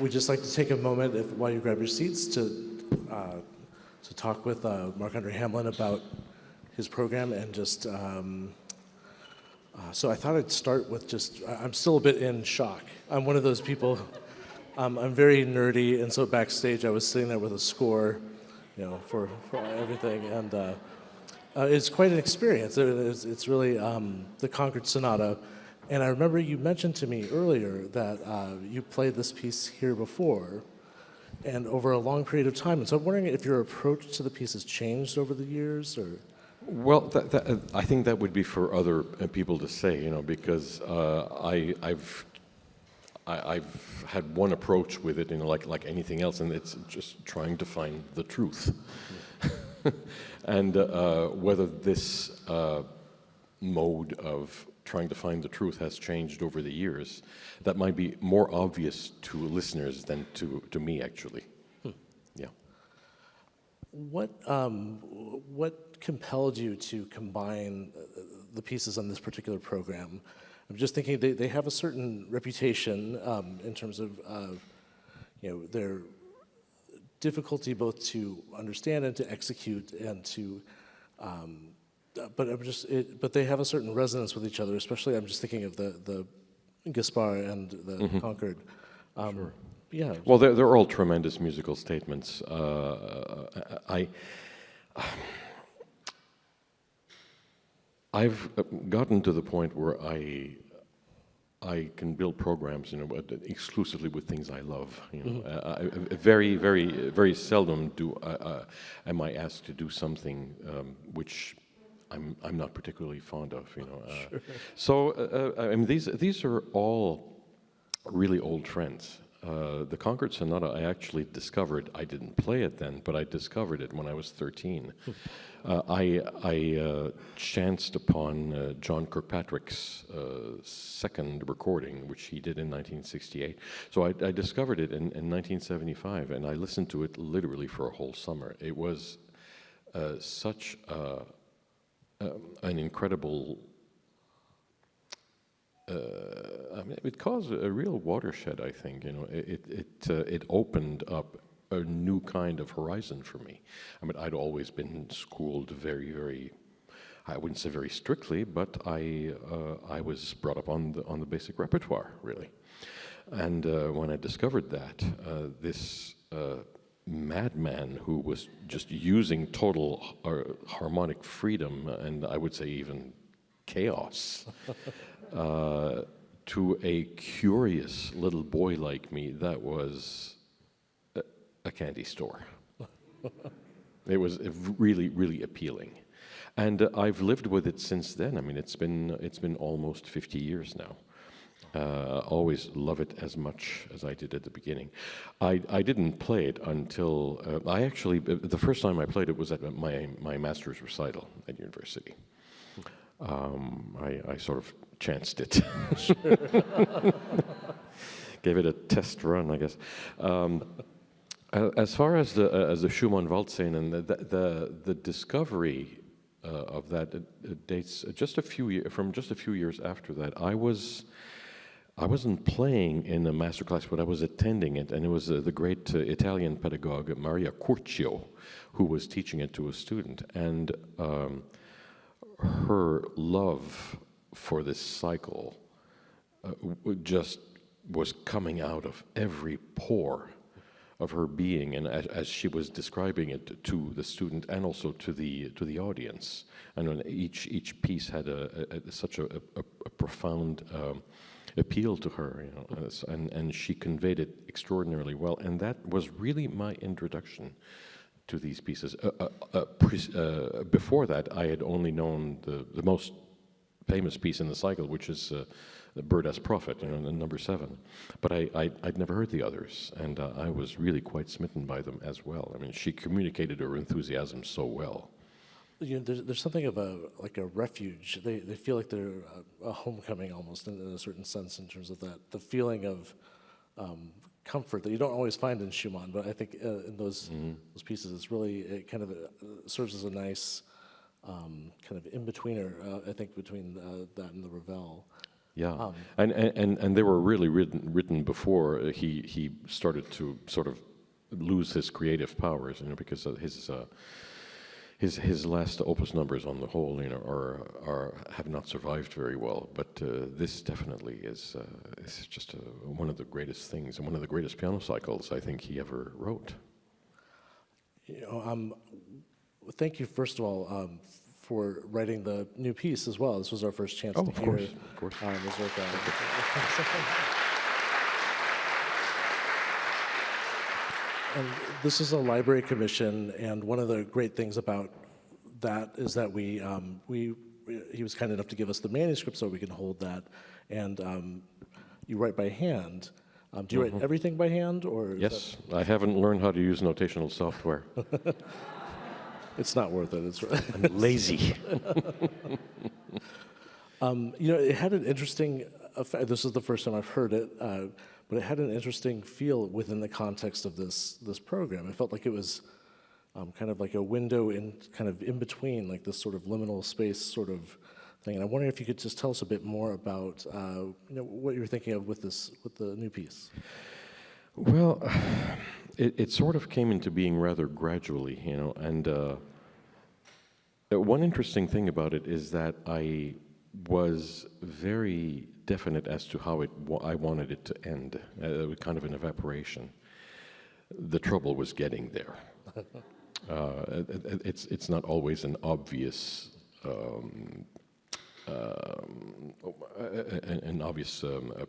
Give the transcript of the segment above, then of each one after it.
we'd just like to take a moment, while you grab your seats, to talk with Marc-André Hamelin about his program and just. So I thought I'd start with I'm still a bit in shock. I'm one of those people. I'm very nerdy, and so backstage I was sitting there with a score, for everything, and it's quite an experience. It's really the Concord Sonata. And I remember you mentioned to me earlier that you played this piece here before and over a long period of time. And so I'm wondering if your approach to the piece has changed over the years, or? Well, I think that would be for other people to say, because I've had one approach with it, like anything else, and it's just trying to find the truth. And whether this mode of trying to find the truth has changed over the years, that might be more obvious to listeners than to me, actually. Yeah. What compelled you to combine the pieces on this particular program? I'm just thinking they have a certain reputation in terms of their difficulty both to understand and to execute and to. But they have a certain resonance with each other. Especially, I'm just thinking of the Gaspard and the Concord. Sure. Yeah. Well, they're all tremendous musical statements. I've gotten to the point where I can build programs, exclusively with things I love. Very, very, very seldom am I asked to do something which I'm not particularly fond of. Sure. So I mean, these are all really old friends. The Concord Sonata I actually discovered. I didn't play it then, but I discovered it when I was 13. I chanced upon John Kirkpatrick's second recording, which he did in 1968. So I discovered it in 1975, and I listened to it literally for a whole summer. It was such an incredible. I mean, it caused a real watershed, I think. It opened up a new kind of horizon for me. I mean, I'd always been schooled very, very, I wouldn't say very strictly, but I was brought up on the basic repertoire, really. And when I discovered that, this madman who was just using total harmonic freedom, and I would say even chaos, to a curious little boy like me, that was a candy store. It was really, really appealing, and I've lived with it since then. I mean, it's been almost 50 years now. Always love it as much as I did at the beginning. I didn't play it until I actually the first time I played it was at my master's recital at university. I sort of chanced it. Gave it a test run, I guess. As far as the Schumann Waldszenecn and the discovery of that dates just a few years after that. I wasn't playing in a master class, but I was attending it, and it was the great Italian pedagogue Maria Curcio who was teaching it to a student, and her love for this cycle just was coming out of every pore of her being, and as she was describing it to the student and also to the audience, and each piece had such a profound appeal to her, and she conveyed it extraordinarily well, and that was really my introduction to these pieces. Before that, I had only known the most famous piece in the cycle, which is the Bird as Prophet, number 7. But I'd never heard the others, and I was really quite smitten by them as well. I mean, she communicated her enthusiasm so well. There's something of a refuge. They feel like they're a homecoming almost in a certain sense in terms of that, the feeling of comfort that you don't always find in Schumann, but I think in those pieces, it kind of serves as a nice kind of in-betweener, I think, between that and the Ravel. Yeah, and they were really written before he started to sort of lose his creative powers, because his last opus numbers on the whole, are have not survived very well. But this definitely is just one of the greatest things and one of the greatest piano cycles I think he ever wrote. Thank you, first of all, for writing the new piece as well. This was our first chance to hear of course. mazurka. And this is a library commission, and one of the great things about that is that he was kind enough to give us the manuscript so we can hold that, and you write by hand. Do you write everything by hand, or? Yes, I haven't learned how to use notational software. It's not worth it. I'm lazy. It had an interesting effect. This is the first time I've heard it, but it had an interesting feel within the context of this program. It felt like it was kind of like a window in between, like this sort of liminal space sort of thing. And I wonder if you could just tell us a bit more about what you were thinking of with the new piece. Well, it sort of came into being rather gradually, and one interesting thing about it is that I was very definite as to how I wanted it to end, kind of an evaporation. The trouble was getting there. It's not always an obvious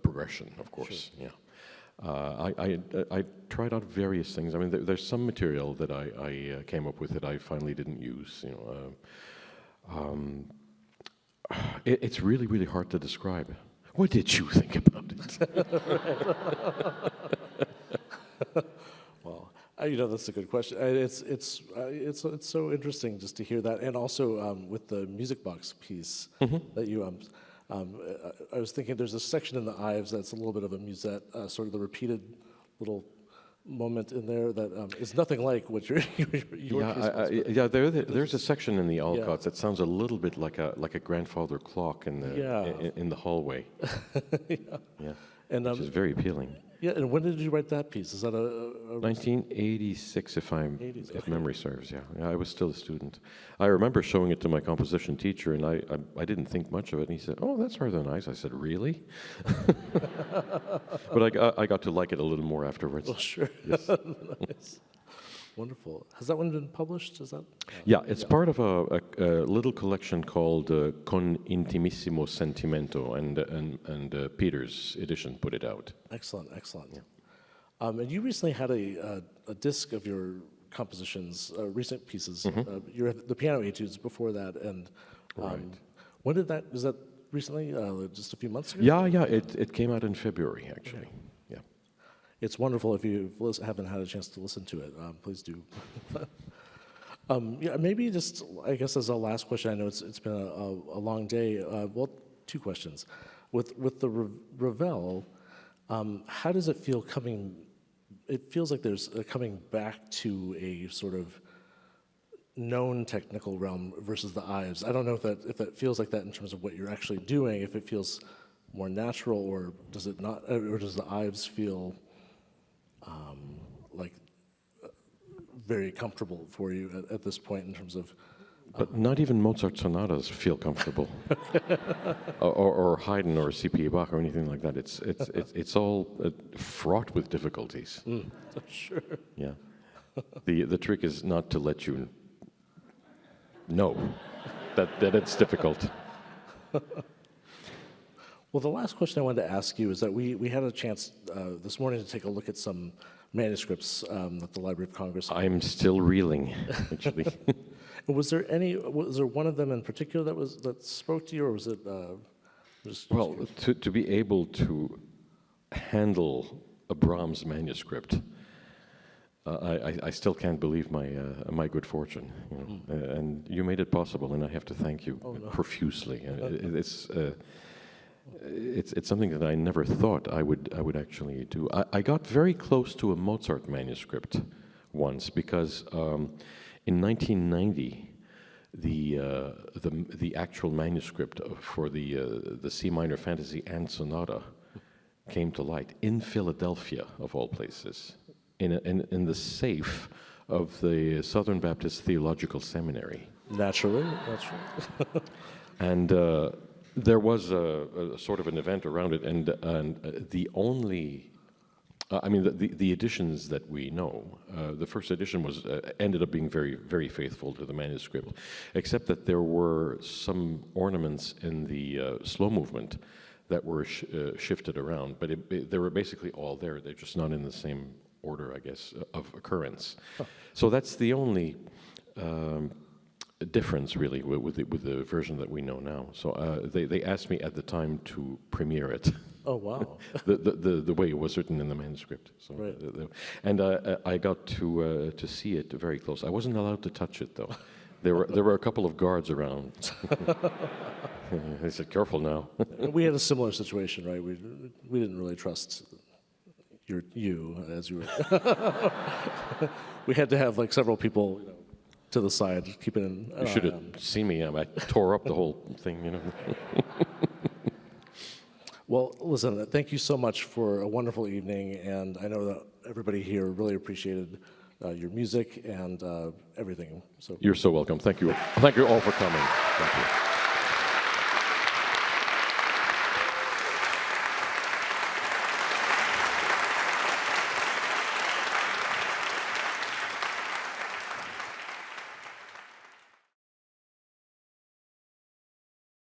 progression, of course. Sure. Yeah. I tried out various things. I mean, there's some material that I came up with that I finally didn't use. It's really, really hard to describe. What did you think about it? Well, that's a good question. It's so interesting just to hear that, and also with the music box piece that you I was thinking there's a section in the Ives that's a little bit of a musette, sort of the repeated little moment in there that is nothing like what your piece was. There's a section in the Alcotts that sounds a little bit like a grandfather clock in the hallway. Yeah, and which is very appealing. Yeah, and when did you write that piece? Is that a 1986, if memory serves? Yeah, I was still a student. I remember showing it to my composition teacher, and I didn't think much of it. And he said, "Oh, that's rather nice." I said, "Really?" But I got to like it a little more afterwards. Well, sure. Yes. Nice. Wonderful. Has that one been published? Is that? Yeah, it's part of a little collection called Con Intimissimo Sentimento, and Peter's edition put it out. Excellent. Yeah. And you recently had a disc of your compositions, recent pieces. You had the piano etudes before that, and Right. when did that? Was that recently? Just a few months ago? Yeah. It came out in February, actually. Okay. Yeah. It's wonderful. If you haven't had a chance to listen to it, please do. Maybe just, I guess as a last question, I know it's been a long day. Well, two questions. With the Ravel, how does it feel coming? It feels like there's a coming back to a sort of known technical realm versus the Ives. I don't know if that feels like that in terms of what you're actually doing. If it feels more natural, or does it not? Or does the Ives feel like very comfortable for you at this point in terms of? But not even Mozart sonatas feel comfortable, or Haydn or C.P. Bach or anything like that. It's all fraught with difficulties. Sure. Yeah. The trick is not to let you know that it's difficult. Well, the last question I wanted to ask you is that we had a chance this morning to take a look at some manuscripts at the Library of Congress. I'm still reeling, actually. Was there one of them in particular that spoke to you, or was it just? Well, to be able to handle a Brahms manuscript, I still can't believe my good fortune, and you made it possible, and I have to thank you profusely. It's something that I never thought I would actually do. I got very close to a Mozart manuscript once because in 1990 the actual manuscript for the C minor Fantasy and Sonata came to light in Philadelphia, of all places, in the safe of the Southern Baptist Theological Seminary. Naturally. And there was a sort of an event around it, and the only, the editions that we know, the first edition was ended up being very, very faithful to the manuscript, except that there were some ornaments in the slow movement that were shifted around, but they were basically all there. They're just not in the same order, I guess, of occurrence. Oh. So that's the only difference, really, with the version that we know now. So they asked me at the time to premiere it. Oh, wow. the way it was written in the manuscript. So, right. And I got to see it very close. I wasn't allowed to touch it, though. There were a couple of guards around. They said, "Careful now." We had a similar situation, right? We didn't really trust you as you were. We had to have like several people, to the side, keeping an eye. You should have seen me. I tore up the whole thing, Well, listen, thank you so much for a wonderful evening, and I know that everybody here really appreciated your music and everything. So you're so welcome. Thank you. Thank you all for coming. Thank you.